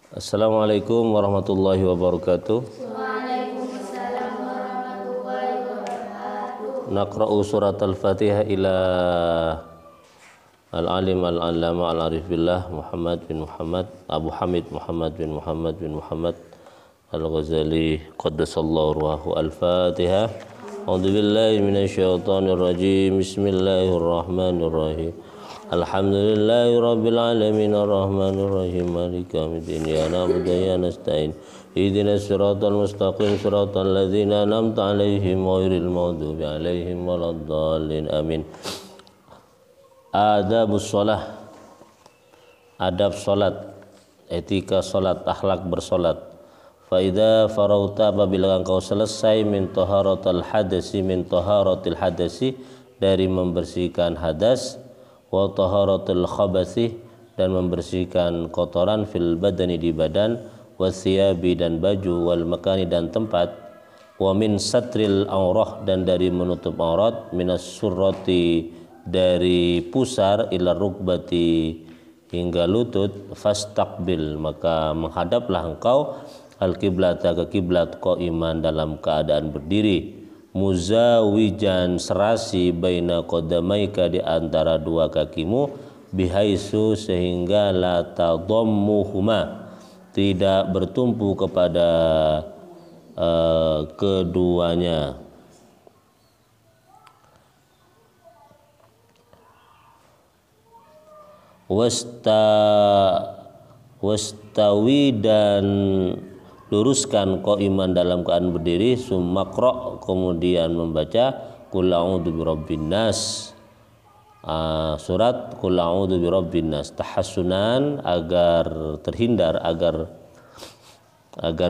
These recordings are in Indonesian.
Assalamualaikum warahmatullahi wabarakatuh. Waalaikumsalam warahmatullahi wabarakatuh. Naqra'u surat al-Fatihah ila al-alim al-allama al-arif billah Muhammad bin Muhammad Abu Hamid Muhammad bin Muhammad bin Muhammad al-Ghazali qaddasallahu ruhahu. Al-Fatihah. A'udzu billahi minasyaitonir rajim. Bismillahirrahmanirrahim. Alhamdulillahi rabbil alamin arrahmanir rahim maliki yaumiddin iyyaka na'budu wa iyyaka nasta'in ihdinas siratal mustaqim siratal ladzina an'amta 'alaihim ghairil maghdubi 'alaihim waladdallin amin. Adabus shalah, adab salat, etika salat, akhlak bersalat. Fa idza farauta, apabila engkau selesai min taharatil hadasi dari membersihkan hadas, wa taharatul khabasi dan membersihkan kotoran, fil badani di badan, wasiyabi dan baju, wal makani dan tempat, wa min satril aurah dan dari menutup aurat, minas surrati dari pusar, ila rukbati hingga lutut, fastaqbil maka menghadaplah engkau al-qiblata ke kiblat, qaiman dalam keadaan berdiri, muzawijan serasi baina qadamaika di antara dua kakimu, bihaisu sehingga la tadammuhuma tidak bertumpu kepada keduanya. Wastawi dan luruskan qaiman dalam keadaan berdiri, sumakro kemudian membaca qul a'udzu birabbin nas, surat qul a'udzu birabbin nas, tahassunan agar terhindar, agar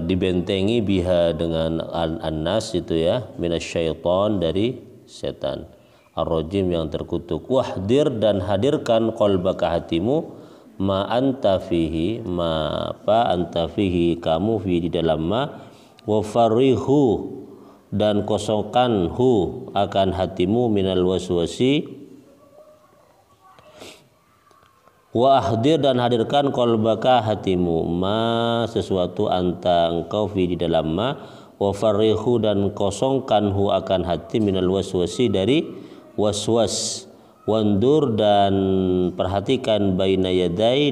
dibentengi biha dengan an-nas itu ya, minasyaiton dari setan ar-rajim yang terkutuk. Wahdir dan hadirkan qalbaka hatimu, ma anta fihi ma apa anta fihi kamu fi di dalam ma, wa farihu dan kosongkan hu akan hatimu, minal waswasi, wa ahdir dan hadirkan qalbaka hatimu, ma sesuatu anta engkau fi di dalam ma, wa farihu dan kosongkan hu akan hati, minal waswasi dari waswas, wandur dan perhatikan baina yadai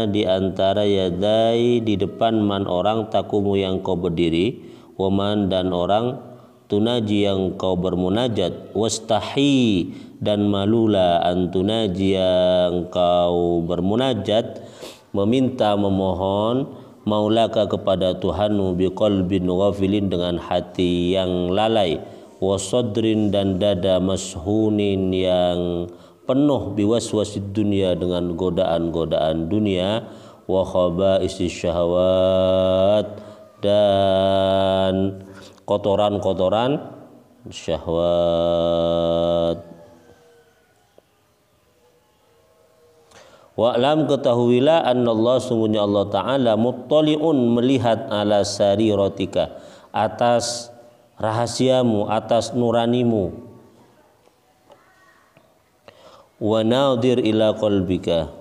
di antara yadai di depan man orang, takumu yang kau berdiri, waman dan orang, tunaji yang kau bermunajat, wastahi dan malula antunaji yang kau bermunajat, meminta memohon, maulaka kepada Tuhanmu, biqalbin ghafilin dengan hati yang lalai, wasadrin dan dada mashunin yang penuh, biwaswasid dunia dengan godaan-godaan dunia, wa khaba'isi syahwat dan kotoran-kotoran syahwat. Wa'lam ketahuilah annallah sungguhnya Allah Ta'ala muttali'un melihat ala sariratika atas rahasiamu, atas nuranimu, wa nadir ila qalbika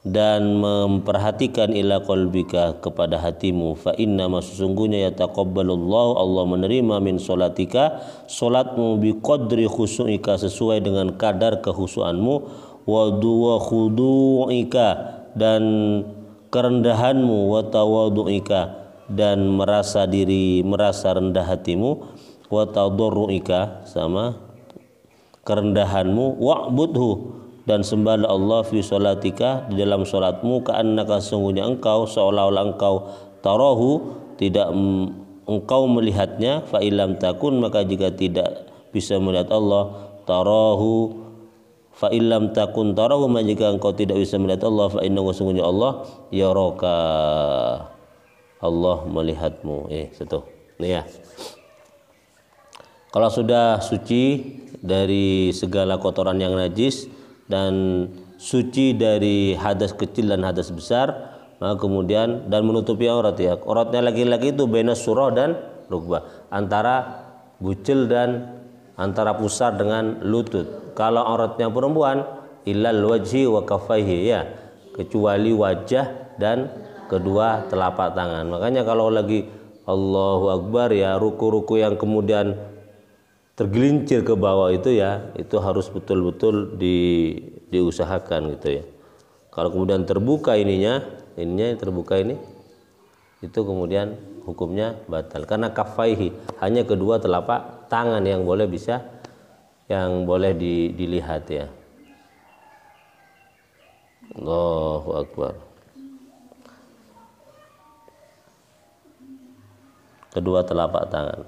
dan memperhatikan ila qalbika kepada hatimu, fa inna sesungguhnya yataqabbalullahu Allah menerima min sholatika salatmu, biqadri khusu'ika sesuai dengan kadar kehusuanmu, wa khudu'ika dan kerendahanmu, wa tawadu'ika dan merasa rendah hatimu, wa tadarruika sama kerendahanmu, wa'budhu dan sembahlah Allah fi sholatika di dalam sholatmu, ka'annaka sesungguhnya engkau seolah-olah engkau tarahu tidak engkau melihatnya, fa illam takun maka jika tidak bisa melihat Allah tarahu, fa illam takun tarahu maka jika engkau tidak bisa melihat Allah, fa innahu sesungguhnya Allah yaraka Allah melihatmu. Satu. Nih ya. Kalau sudah suci dari segala kotoran yang najis dan suci dari hadas kecil dan hadas besar, maka kemudian dan menutupi aurat ya. Auratnya laki-laki itu baina surah dan rukbah, antara bucil dan antara pusar dengan lutut. Kalau auratnya perempuan illal wajhi wa kaffaihi, ya, kecuali wajah dan kedua telapak tangan. Makanya kalau lagi Allahu Akbar ya, ruku-ruku yang kemudian tergelincir ke bawah itu ya, itu harus betul-betul diusahakan gitu ya. Kalau kemudian terbuka ininya terbuka ini, itu kemudian hukumnya batal karena kaffaihi, hanya kedua telapak tangan yang boleh dilihat ya. Allahu Akbar. Kedua telapak tangan.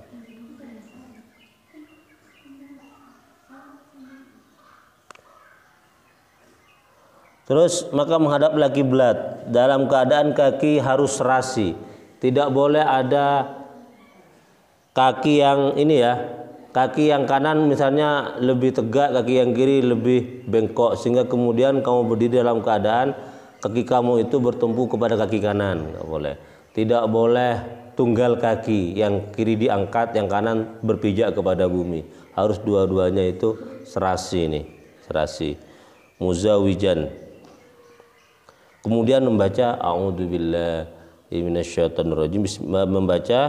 Terus maka menghadaplah kiblat dalam keadaan kaki harus serasi. Tidak boleh ada kaki yang ini ya, kaki yang kanan misalnya lebih tegak, kaki yang kiri lebih bengkok, sehingga kemudian kamu berdiri dalam keadaan kaki kamu itu bertumpu kepada kaki kanan. Nggak boleh. Tidak boleh tunggal kaki, yang kiri diangkat, yang kanan berpijak kepada bumi. Harus dua-duanya itu serasi nih, serasi. Muzawijan. Kemudian membaca a'udzubillahi minasyaitonirrajim, membaca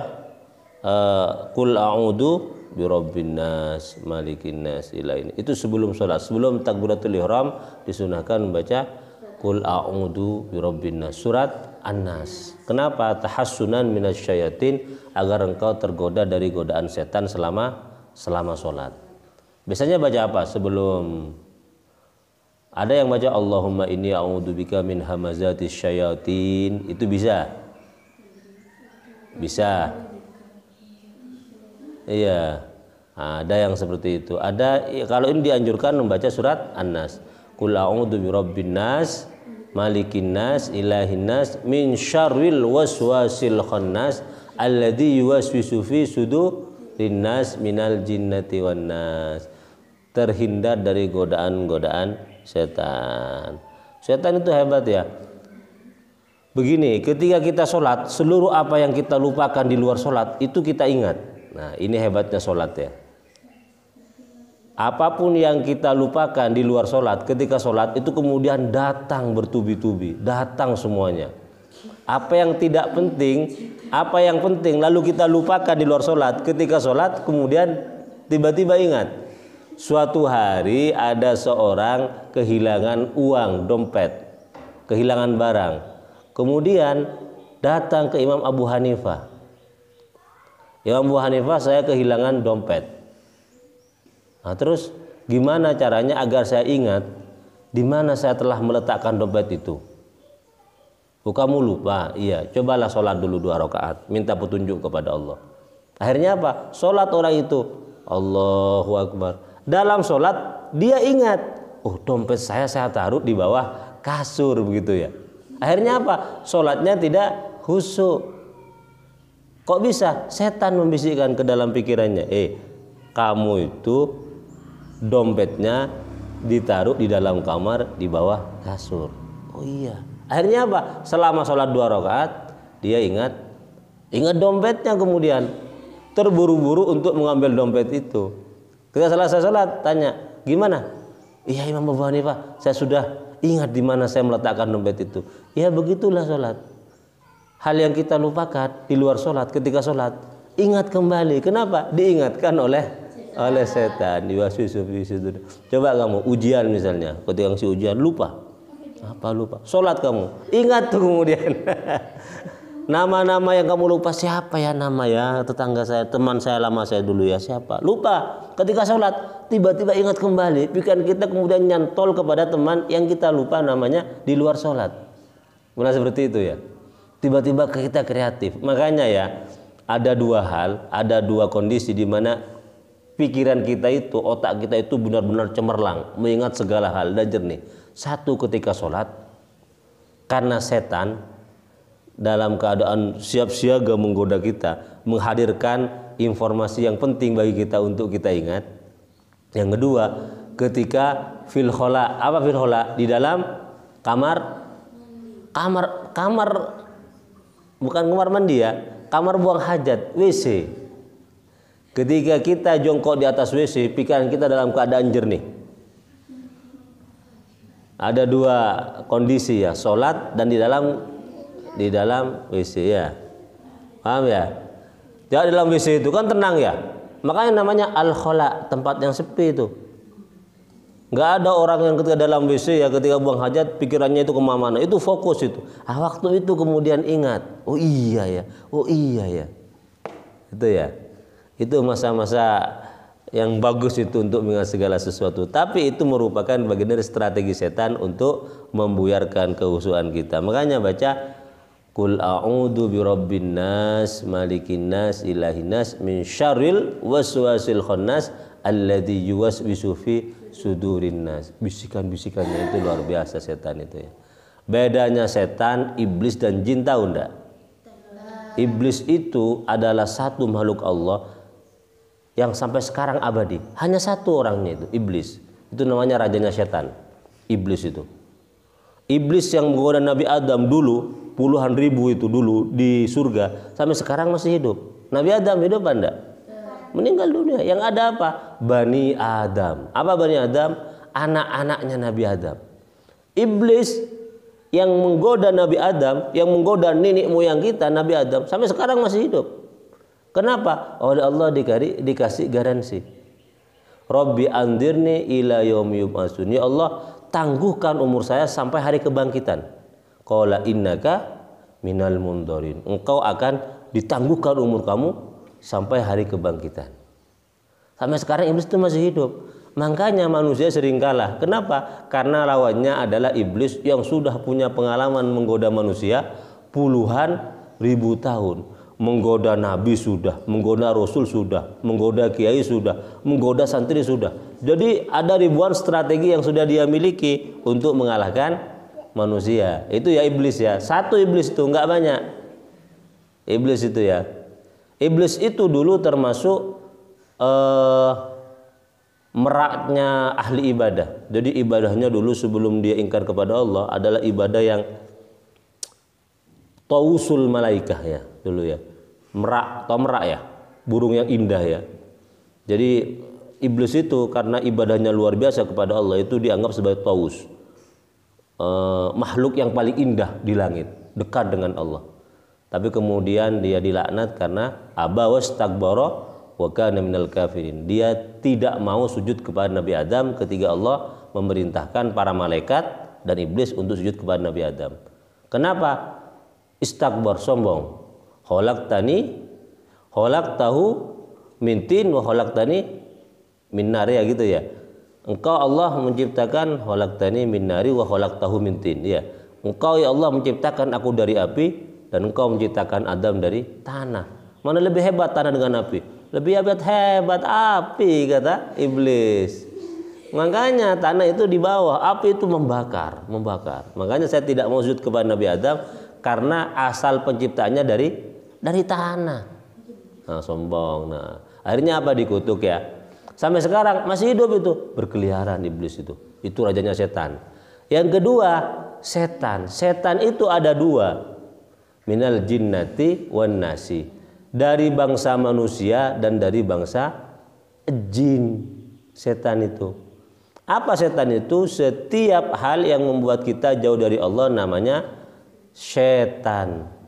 qul a'udzu birabbin nas malikin nas ilahin. Itu sebelum sholat, sebelum takbiratul ihram disunahkan membaca qul a'udzu birabbin nas, surat An-Nas. Kenapa? Tahassunan minasyayatin, agar engkau tergoda dari godaan setan selama sholat. Biasanya baca apa sebelum? Ada yang baca Allahumma inni a'udzubika min hamazatis syayatin. Itu bisa. Iya. Ada yang seperti itu. Ada, kalau ini dianjurkan membaca surat An-Nas. Qul a'udzu birabbin nas malikin nas ilahin nas min syarril waswasil khannas alladzi yuwaswisu fi sudurin nas minal jinnati wan nas. Terhindar dari godaan-godaan setan. Setan itu hebat ya. Begini, ketika kita sholat, seluruh apa yang kita lupakan di luar sholat itu kita ingat. Nah, ini hebatnya sholat ya. Apapun yang kita lupakan di luar sholat, ketika sholat itu kemudian datang bertubi-tubi, datang semuanya. Apa yang tidak penting, apa yang penting lalu kita lupakan di luar sholat, ketika sholat kemudian tiba-tiba ingat. Suatu hari ada seorang kehilangan uang, dompet, kehilangan barang. Kemudian datang ke Imam Abu Hanifah. Imam Abu Hanifah, saya kehilangan dompet. Nah, terus gimana caranya agar saya ingat di mana saya telah meletakkan dompet itu? Oh, kamu lupa? Iya, cobalah sholat dulu 2 rakaat, minta petunjuk kepada Allah. Akhirnya apa? Sholat orang itu, Allahu Akbar. Dalam sholat dia ingat, oh dompet saya taruh di bawah kasur, begitu ya. Akhirnya apa? Sholatnya tidak khusyuk. Kok bisa? Setan membisikkan ke dalam pikirannya, kamu itu dompetnya ditaruh di dalam kamar di bawah kasur. Oh iya. Akhirnya apa? Selama sholat 2 rakaat dia ingat dompetnya, kemudian terburu-buru untuk mengambil dompet itu. Ketika selesai sholat tanya, gimana? Iya Imam Abu Hanifah, saya sudah ingat di mana saya meletakkan dompet itu. Ya begitulah sholat. Hal yang kita lupakan di luar sholat, ketika sholat ingat kembali. Kenapa? Diingatkan oleh setan. Coba kamu ujian misalnya, ketika ngisi ujian lupa. Apa lupa? Sholat kamu ingat tuh kemudian. Nama-nama yang kamu lupa, siapa ya nama ya, tetangga saya, teman saya lama saya dulu ya, siapa? Lupa. Ketika sholat tiba-tiba ingat kembali. Pikiran kita kemudian nyantol kepada teman yang kita lupa namanya di luar sholat. Mulai seperti itu ya. Tiba-tiba kita kreatif. Makanya ya, ada 2 hal, ada 2 kondisi di mana pikiran kita itu, otak kita itu benar-benar cemerlang, mengingat segala hal dan jernih. Satu, ketika sholat, karena setan dalam keadaan siap siaga menggoda kita, menghadirkan informasi yang penting bagi kita untuk kita ingat. Yang kedua, ketika fil khola. Apa fil khola? Di dalam kamar bukan kamar mandi ya, kamar buang hajat, WC. Ketika kita jongkok di atas WC, pikiran kita dalam keadaan jernih. Ada dua kondisi ya, sholat dan di dalam WC ya. Paham ya? Di dalam WC itu kan tenang ya. Makanya namanya al-khala, tempat yang sepi itu. Nggak ada orang yang ketika dalam WC ya, ketika buang hajat pikirannya itu kemana-mana. Itu fokus itu. Waktu itu kemudian ingat, oh iya ya. Itu ya. Itu masa-masa yang bagus itu untuk mengingat segala sesuatu. Tapi itu merupakan bagian dari strategi setan untuk membuyarkan kehusuan kita. Makanya baca Qul a'udzu birabbin nas, malikin nas, ilahin nas, min syarril waswasil khannas alladzi yuwaswisu fi sudurin nas. Bisikan-bisikannya itu luar biasa setan itu ya. Bedanya setan, iblis dan jin tahu enggak? Iblis itu adalah satu makhluk Allah yang sampai sekarang abadi. Hanya satu orangnya itu, iblis. Itu namanya rajanya setan. Iblis itu. Iblis yang menggoda Nabi Adam dulu, puluhan ribu itu dulu di surga, sampai sekarang masih hidup. Nabi Adam hidup apa enggak? Meninggal dunia. Yang ada apa? Bani Adam. Apa Bani Adam? Anak-anaknya Nabi Adam. Iblis yang menggoda Nabi Adam, yang menggoda nenek moyang kita Nabi Adam, sampai sekarang masih hidup. Kenapa? Oleh Allah dikasih garansi. Rabbi andirni ila yaumi yub'atsun. Ya Allah, tangguhkan umur saya sampai hari kebangkitan. Qala innaka minal mundarin. Engkau akan ditangguhkan umur kamu sampai hari kebangkitan. Sampai sekarang iblis itu masih hidup. Makanya manusia sering kalah. Kenapa? Karena lawannya adalah iblis yang sudah punya pengalaman menggoda manusia puluhan ribu tahun. Menggoda nabi sudah, menggoda rasul sudah, menggoda kiai sudah, menggoda santri sudah. Jadi ada ribuan strategi yang sudah dia miliki untuk mengalahkan manusia. Itu ya iblis ya. Satu iblis itu enggak banyak. Iblis itu ya. Iblis itu dulu termasuk meraknya ahli ibadah. Jadi ibadahnya dulu sebelum dia ingkar kepada Allah adalah ibadah yang tausul malaikah ya dulu ya. Merak atau merak ya, burung yang indah ya. Jadi iblis itu karena ibadahnya luar biasa kepada Allah itu dianggap sebagai taus, makhluk yang paling indah di langit, dekat dengan Allah. Tapi kemudian dia dilaknat karena aba wastakbara wa kana minal kafirin. Dia tidak mau sujud kepada Nabi Adam ketika Allah memerintahkan para malaikat dan iblis untuk sujud kepada Nabi Adam. Kenapa? Istakbar, sombong. Khalaqtahu min tin wa khalaqtani min nar ya gitu ya. Engkau Allah menciptakan khalaqtani min nari wa khalaqtahu min tin ya. Engkau ya Allah menciptakan aku dari api dan engkau menciptakan Adam dari tanah. Mana lebih hebat tanah dengan api? Lebih hebat api kata iblis. Makanya tanah itu di bawah, api itu membakar. Makanya saya tidak mau sujud kepada Nabi Adam karena asal penciptanya dari tanah. Nah, sombong. Nah, akhirnya apa? Dikutuk ya. Sampai sekarang masih hidup itu, berkeliaran iblis itu. Itu rajanya setan. Yang kedua, setan. Setan itu ada dua. Minal jinnati wan nasi. Dari bangsa manusia dan dari bangsa jin. Setan itu. Apa setan itu? Setiap hal yang membuat kita jauh dari Allah namanya setan.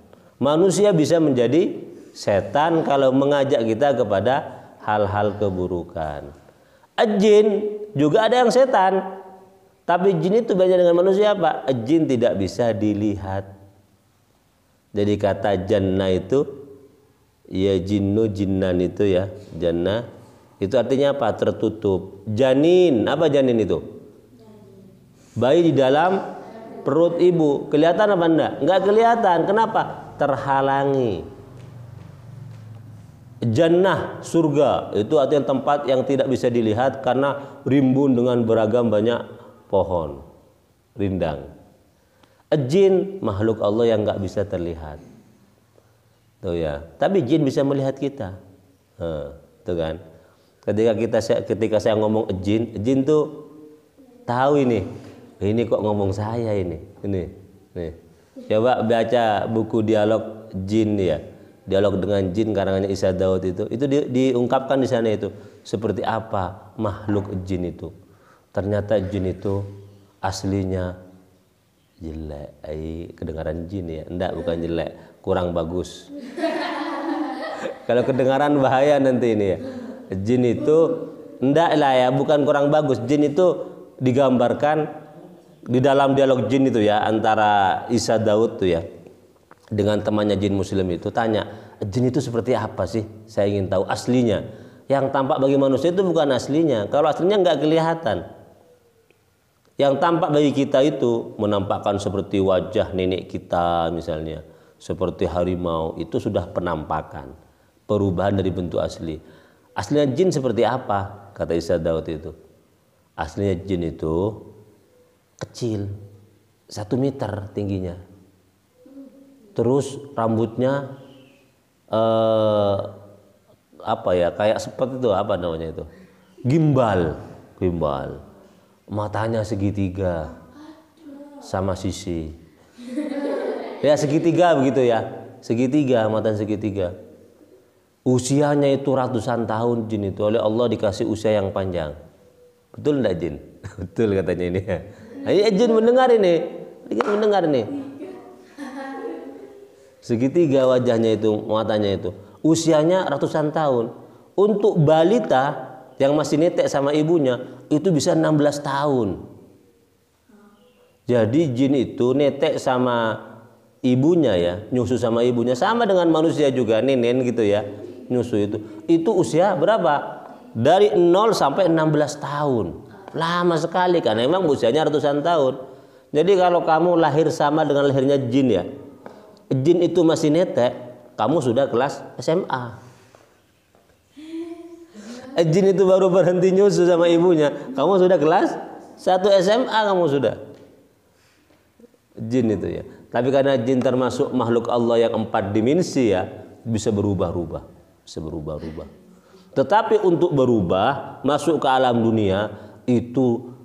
Manusia bisa menjadi setan kalau mengajak kita kepada hal-hal keburukan. Jin juga ada yang setan. Tapi jin itu beda dengan manusia apa? Jin tidak bisa dilihat. Jadi kata jannah itu ya jinnu jinnan itu ya. Jannah itu artinya apa? Tertutup. Janin, apa janin itu? Bayi di dalam perut ibu. Kelihatan apa enggak? Enggak kelihatan. Kenapa? Terhalangi. Jannah, surga, itu artinya tempat yang tidak bisa dilihat karena rimbun dengan beragam banyak pohon rindang. Jin, makhluk Allah yang enggak bisa terlihat. Tuh ya. Tapi jin bisa melihat kita. Tuh kan. Ketika saya ngomong jin tuh tahu ini kok ngomong saya ini. Nih. Coba baca buku dialog jin ya. Dialog dengan jin karangannya Isa Daud itu diungkapkan di sana itu seperti apa makhluk jin itu. Ternyata jin itu aslinya jelek. Kedengaran jin ya? Enggak, bukan jelek, kurang bagus. Kalau kedengaran bahaya nanti ini ya. Jin itu enggak lah ya, bukan kurang bagus. Jin itu digambarkan di dalam dialog jin itu ya, antara Isa Daud tuh ya dengan temannya jin muslim itu, tanya, jin itu seperti apa sih? Saya ingin tahu aslinya. Yang tampak bagi manusia itu bukan aslinya. Kalau aslinya nggak kelihatan. Yang tampak bagi kita itu menampakkan seperti wajah nenek kita misalnya, seperti harimau, itu sudah penampakan, perubahan dari bentuk asli. Aslinya jin seperti apa? Kata Isa Daud itu. Aslinya jin itu kecil, 1 meter tingginya. Terus rambutnya apa ya, kayak seperti itu, apa namanya itu, gimbal. Matanya segitiga sama sisi, ya segitiga begitu ya, segitiga, matanya segitiga. Usianya itu ratusan tahun jin itu, oleh Allah dikasih usia yang panjang. Betul enggak jin? Betul katanya ini. Jin mendengar ini, mendengar ini. Segitiga wajahnya itu, matanya itu. Usianya ratusan tahun. Untuk balita yang masih netek sama ibunya itu bisa 16 tahun. Jadi jin itu netek sama ibunya ya, nyusu sama ibunya, sama dengan manusia juga, nenen gitu ya, nyusu itu. Itu usia berapa? Dari 0 sampai 16 tahun. Lama sekali karena memang usianya ratusan tahun. Jadi kalau kamu lahir sama dengan lahirnya jin ya, jin itu masih netek, kamu sudah kelas SMA. Jin itu baru berhenti nyusu sama ibunya, kamu sudah kelas 1 SMA, kamu sudah. Jin itu ya. Tapi karena jin termasuk makhluk Allah yang 4 dimensi ya, bisa berubah-ubah, bisa berubah-ubah. Tetapi untuk berubah masuk ke alam dunia itu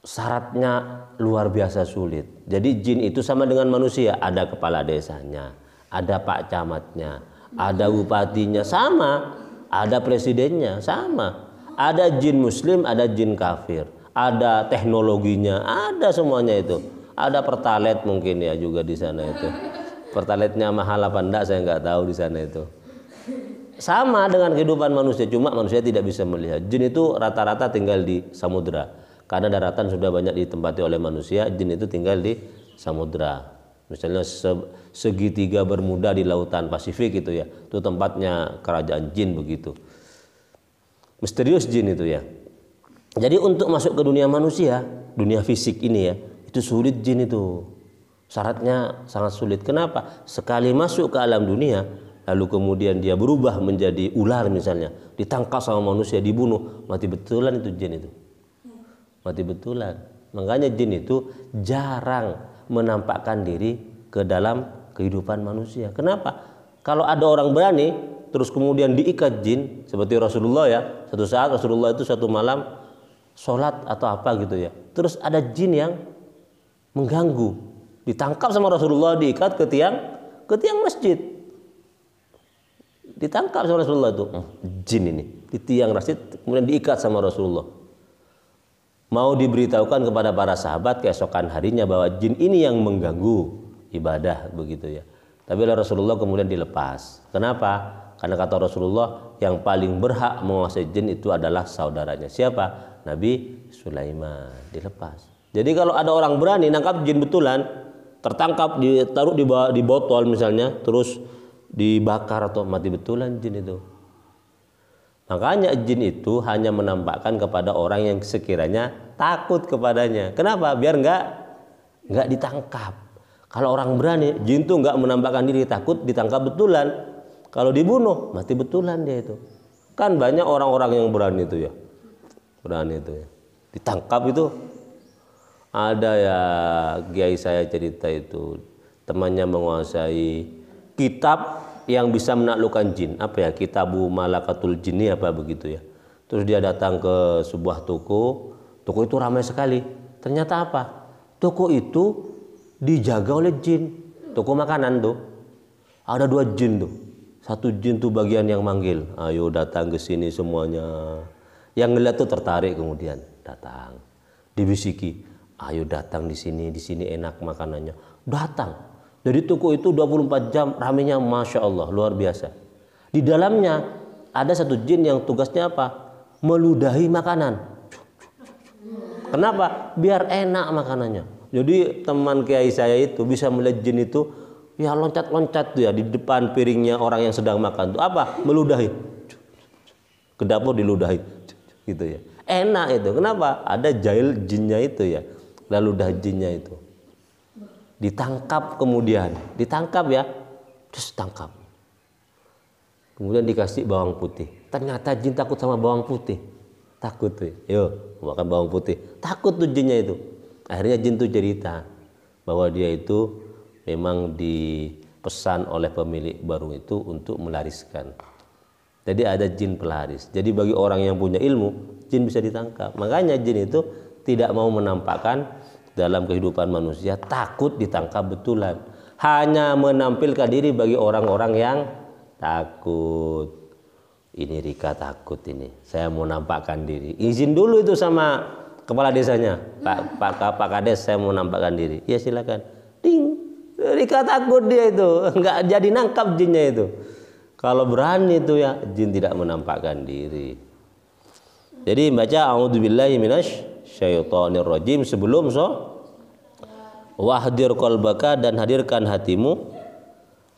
syaratnya luar biasa sulit. Jadi jin itu sama dengan manusia, ada kepala desanya, ada pak camatnya, ada bupatinya, sama, ada presidennya, sama. Ada jin muslim, ada jin kafir, ada teknologinya, ada semuanya itu. Ada pertalite mungkin ya juga di sana itu. Pertalite-nya mahal apa enggak saya nggak tahu di sana itu. Sama dengan kehidupan manusia, cuma manusia tidak bisa melihat. Jin itu rata-rata tinggal di samudra. Karena daratan sudah banyak ditempati oleh manusia, jin itu tinggal di samudra. Misalnya segitiga Bermuda di lautan Pasifik itu ya, itu tempatnya kerajaan jin begitu. Misterius jin itu ya. Jadi untuk masuk ke dunia manusia, dunia fisik ini ya, itu sulit jin itu. Syaratnya sangat sulit. Kenapa? Sekali masuk ke alam dunia, lalu kemudian dia berubah menjadi ular misalnya, ditangkap sama manusia, dibunuh, mati betulan itu jin itu. Mati betulan. Makanya jin itu jarang menampakkan diri ke dalam kehidupan manusia. Kenapa? Kalau ada orang berani terus kemudian diikat jin, seperti Rasulullah ya, satu saat Rasulullah itu satu malam sholat atau apa gitu ya, terus ada jin yang mengganggu, ditangkap sama Rasulullah, diikat ke tiang masjid, ditangkap sama Rasulullah itu, jin ini di tiang masjid, kemudian diikat sama Rasulullah. Mau diberitahukan kepada para sahabat keesokan harinya bahwa jin ini yang mengganggu ibadah begitu ya. Tapi Rasulullah kemudian dilepas. Kenapa? Karena kata Rasulullah yang paling berhak menguasai jin itu adalah saudaranya. Siapa? Nabi Sulaiman. Dilepas. Jadi kalau ada orang berani nangkap jin betulan, tertangkap, ditaruh di botol misalnya, terus dibakar atau mati betulan jin itu. Makanya jin itu hanya menampakkan kepada orang yang sekiranya takut kepadanya. Kenapa? Biar nggak ditangkap. Kalau orang berani, jin itu nggak menampakkan diri, takut ditangkap betulan. Kalau dibunuh, mati betulan dia itu. Kan banyak orang-orang yang berani itu ya. Berani itu ya. Ditangkap itu. Ada ya kiai saya cerita itu, temannya menguasai kitab yang bisa menaklukkan jin, apa ya, Kitabu Malakatul Jinni apa begitu ya. Terus dia datang ke sebuah toko itu ramai sekali. Ternyata apa? Toko itu dijaga oleh jin. Toko makanan tuh ada 2 jin tuh. Satu jin tuh bagian yang manggil, ayo datang ke sini semuanya. Yang ngeliat tuh tertarik, kemudian datang. Dibisiki, Ayo datang di sini enak makanannya. Datang. Jadi toko itu 24 jam ramenya Masya Allah, luar biasa. Di dalamnya ada satu jin yang tugasnya apa? Meludahi makanan. Kenapa? Biar enak makanannya. Jadi teman kiai saya itu bisa melihat jin itu ya loncat-loncat tuh ya di depan piringnya orang yang sedang makan tuh apa? Meludahi. Ke dapur diludahi. Gitu ya. Enak itu. Kenapa? Ada jahil jinnya itu ya. Lalu dah jinnya itu ditangkap, kemudian ditangkap ya, terus tangkap, kemudian dikasih bawang putih. Ternyata jin takut sama bawang putih, takut tuh, yuk makan bawang putih, takut tuh jinnya itu. Akhirnya jin tuh cerita bahwa dia itu memang dipesan oleh pemilik warung itu untuk melariskan. Jadi ada jin pelaris. Jadi bagi orang yang punya ilmu, jin bisa ditangkap. Makanya jin itu tidak mau menampakkan dalam kehidupan manusia, takut ditangkap betulan. Hanya menampilkan diri bagi orang-orang yang takut. Ini Rika takut ini. Saya mau nampakkan diri. Izin dulu itu sama kepala desanya. Pak Kades, saya mau nampakkan diri. Ya silakan. Ding. Rika takut dia itu. Enggak jadi nangkap jinnya itu. Kalau berani itu ya, jin tidak menampakkan diri. Jadi baca a'udzubillahi minasyaitonir rajim sebelum wahdir qalbaka, dan hadirkan hatimu,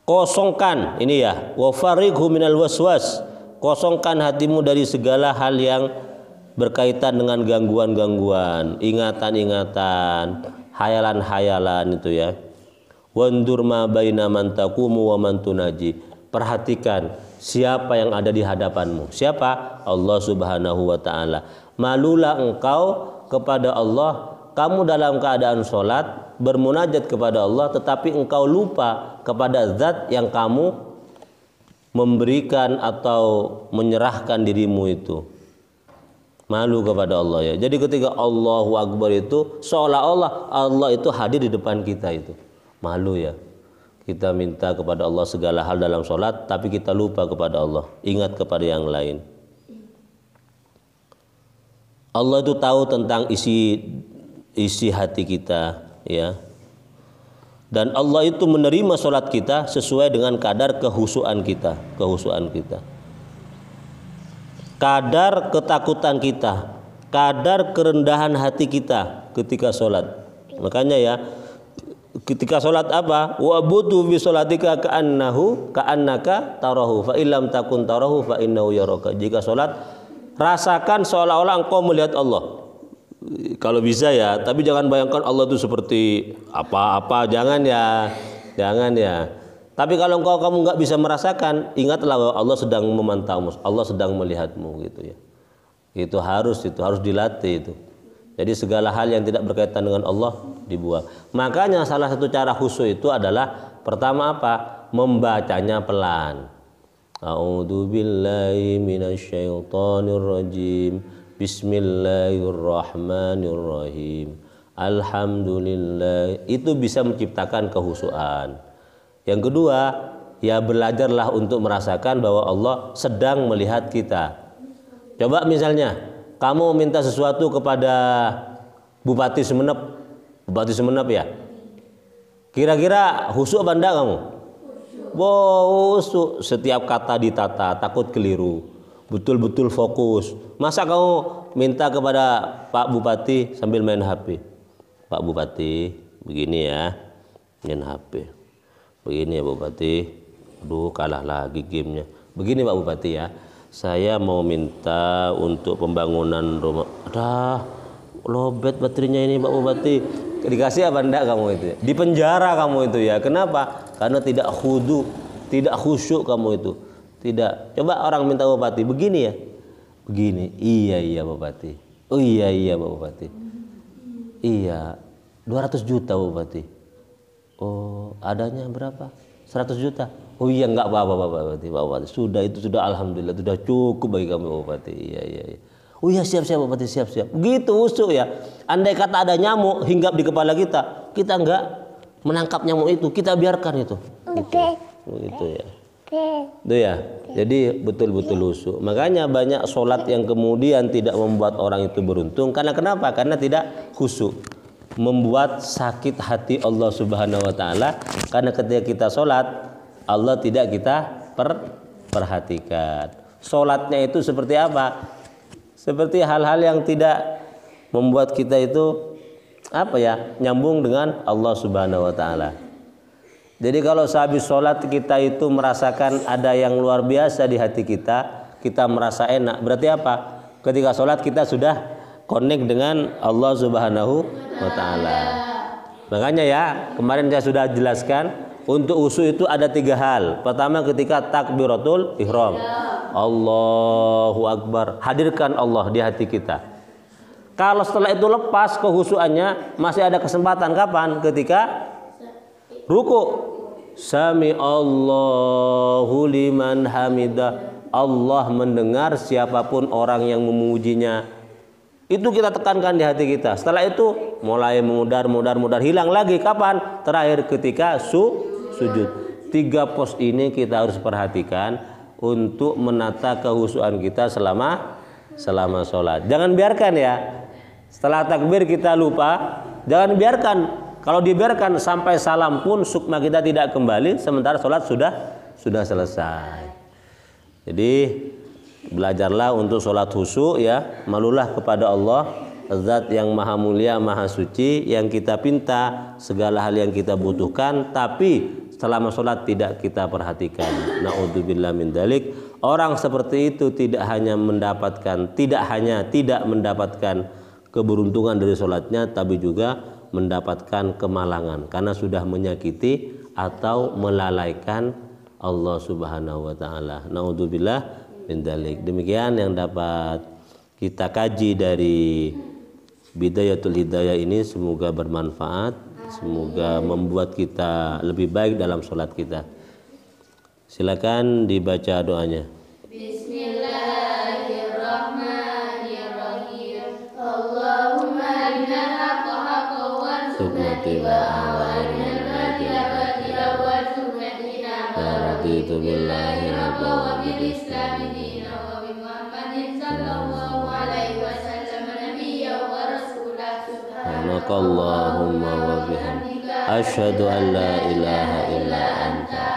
kosongkan ini ya, wa farighu minal waswas, kosongkan hatimu dari segala hal yang berkaitan dengan gangguan-gangguan, ingatan-ingatan, hayalan-hayalan itu ya. Wandur ma baina man taqumu wa man tunaji, perhatikan siapa yang ada di hadapanmu. Siapa? Allah Subhanahu wa taala. Malulah engkau kepada Allah, kamu dalam keadaan sholat bermunajat kepada Allah, tetapi engkau lupa kepada zat yang kamu memberikan atau menyerahkan dirimu itu. Malu kepada Allah ya. Jadi ketika Allahu Akbar itu seolah-olah Allah itu hadir di depan kita itu. Malu ya. Kita minta kepada Allah segala hal dalam sholat, tapi kita lupa kepada Allah, ingat kepada yang lain. Allah itu tahu tentang isi hati kita, ya. Dan Allah itu menerima sholat kita sesuai dengan kadar kehusuan kita, kadar ketakutan kita, kadar kerendahan hati kita ketika sholat. Makanya ya, ketika sholat apa? Wa'budu bi sholatika ka'annaka tarahu fa illam takun tarahu fa innahu yaraka. Jika sholat, rasakan seolah-olah engkau melihat Allah. Kalau bisa ya, tapi jangan bayangkan Allah itu seperti apa-apa, jangan ya. Tapi kalau kamu nggak bisa merasakan, ingatlah bahwa Allah sedang memantaumu, Allah sedang melihatmu gitu ya. Itu harus dilatih itu. Jadi segala hal yang tidak berkaitan dengan Allah dibuang. Makanya salah satu cara khusyuk itu adalah pertama apa? Membacanya pelan. A'udzubillahi minasyaitonirrajim. Bismillahirrahmanirrahim. Alhamdulillah. Itu bisa menciptakan kehusuan. Yang kedua, ya belajarlah untuk merasakan bahwa Allah sedang melihat kita. Coba misalnya kamu minta sesuatu kepada Bupati Sumeneb ya. Kira-kira khusyuk apa enggak kamu? Khusyuk. Setiap kata ditata, takut keliru. Betul-betul fokus. Masa kamu minta kepada Pak Bupati sambil main HP? Pak Bupati, begini ya, main HP. Begini ya Bupati. Aduh, kalah lagi gamenya. Begini Pak Bupati ya. Saya mau minta untuk pembangunan rumah. Adah, lobet baterainya ini Pak Bupati. Dikasih apa enggak kamu itu ya? Di penjara kamu itu ya. Kenapa? Karena tidak khusyuk kamu itu. Tidak. Coba orang minta Bupati begini ya. Begini. Iya Bupati. Oh iya Pak Bupati. Iya. 200 juta Bupati. Oh, adanya berapa? 100 juta. Oh iya enggak apa-apa Pak Bupati. Sudah alhamdulillah, sudah cukup bagi kami Pak Bupati. Iya. Oh iya siap Pak Bupati, siap. Begitu usul ya. Andai kata ada nyamuk hinggap di kepala kita enggak menangkap nyamuk itu, kita biarkan itu. Gitu ya. Itu ya. Jadi betul-betul usul. Makanya banyak sholat yang kemudian tidak membuat orang itu beruntung. Karena kenapa? Karena tidak khusyuk. membuat sakit hati Allah Subhanahu wa taala, karena ketika kita sholat Allah tidak kita perhatikan. Sholatnya itu seperti apa? Seperti hal-hal yang tidak membuat kita itu nyambung dengan Allah Subhanahu wa taala. Jadi kalau sehabis sholat kita itu merasakan ada yang luar biasa di hati kita, kita merasa enak. Berarti apa? Ketika sholat kita sudah connect dengan Allah Subhanahu wa taala. Makanya ya, kemarin saya sudah jelaskan, untuk khusyuk itu ada 3 hal. Pertama ketika takbiratul ihram. Allahu Akbar. Hadirkan Allah di hati kita. Kalau setelah itu lepas kehusuannya, masih ada kesempatan kapan? Ketika ruku. Sami Allahu liman hamidah. Allah mendengar siapapun orang yang memujinya. Itu kita tekankan di hati kita. Setelah itu mulai mudar hilang lagi kapan? Terakhir ketika sujud. 3 pos ini kita harus perhatikan untuk menata kehusuan kita selama sholat. Jangan biarkan ya, setelah takbir kita lupa. Jangan biarkan. Kalau dibiarkan sampai salam pun sukma kita tidak kembali, sementara sholat sudah selesai. Jadi belajarlah untuk sholat khusyuk ya. Malulah kepada Allah, Zat yang maha mulia, maha suci, yang kita pinta segala hal yang kita butuhkan, tapi selama sholat tidak kita perhatikan. Na'udzubillah min dzalik. Orang seperti itu tidak hanya tidak mendapatkan keberuntungan dari sholatnya, tapi juga mendapatkan kemalangan karena sudah menyakiti atau melalaikan Allah Subhanahu wa taala. Na'udzubillah min dzalik. Demikian yang dapat kita kaji dari Bidayatul Hidayah ini, semoga bermanfaat, semoga membuat kita lebih baik dalam sholat kita. Silakan dibaca doanya. Bismillahirrahmanirrahim. Allahumma arinal haqqa haqqan warzuqna ittiba'ahu wa arinal batila batila warzuqna ijtinabah. Raditu billahi rabban wa bil islami dinan wa bi Muhammadin sallallahu alaihi wasallam nabiyyan wa rasulan. Subhanakallahumma wa bihamdika asyhadu an la ilaha illa anta